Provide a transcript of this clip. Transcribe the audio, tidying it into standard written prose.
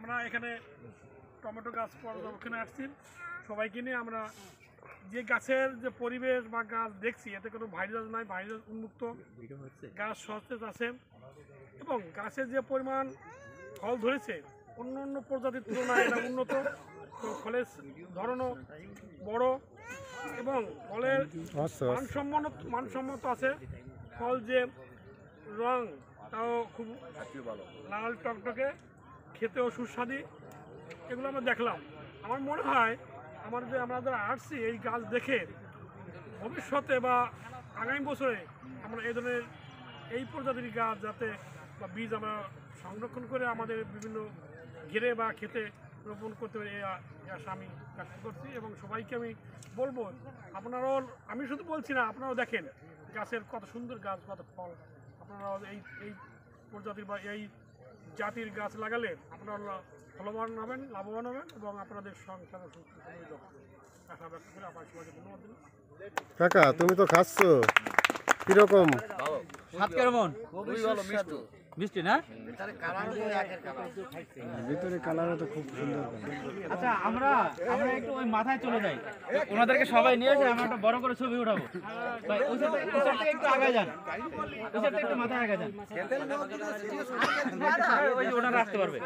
আমরা এখানে টমেটো গাছ পর্যবেক্ষণে আসছি, সবাইকে নিয়ে আমরা যে গাছের যে পরিবেশ বা গাছ দেখছি এতে কোনো ভাইরাস নাই, ভাইরাস উন্মুক্ত গাছ সতেজ আছে এবং গাছের যে পরিমাণ ফল ধরেছে অন্য অন্য প্রজাতির তুলনায় এটা উন্নত। ফলের ধরনও বড় এবং ফলের মানসম্মত আছে। ফল যে রং তাও খুব লাল টকটকে, খেতেও সুস্বাদু, এগুলো আমরা দেখলাম। আমার মনে হয় আমরা যারা আসছি এই গাছ দেখে ভবিষ্যতে বা আগামী বছরে আমরা এই ধরনের এই প্রজাতির গাছ যাতে বা বীজ আমরা সংরক্ষণ করে আমাদের বিভিন্ন ঘিরে বা খেতে রোপণ করতে পারি, এই আশা আমি ব্যক্ত করছি। এবং সবাইকে আমি বলবো, আপনারাও, আমি শুধু বলছি না, আপনারাও দেখেন গাছের কত সুন্দর গাছ, কত ফল। আপনারাও এই প্রজাতির বা এই জাতির গাছ লাগালে আপনারা ফলবান হবেন, লাভবান হবেন এবং আপনাদের সংসারে আশা ব্যক্ত করে আমার সবাইকে ধন্যবাদ দিন। কাকা, তুমি তো খাচ্ছ, কিরকম স্বাদ কেমন? মিষ্টি না? ভিতরে কালারও তো খুব সুন্দর। আচ্ছা, আমরা একটু ওই মাথায় চলে যাই, ওনাদেরকে সবাই নিয়ে এসে আমরা একটা বড় করে ছবি উঠাবো। ওই সাইড থেকে একটু আগে যান, ওই সাইড থেকে একটু মাথায় আগে যান, ওই যে ওনারা আসতে পারবে।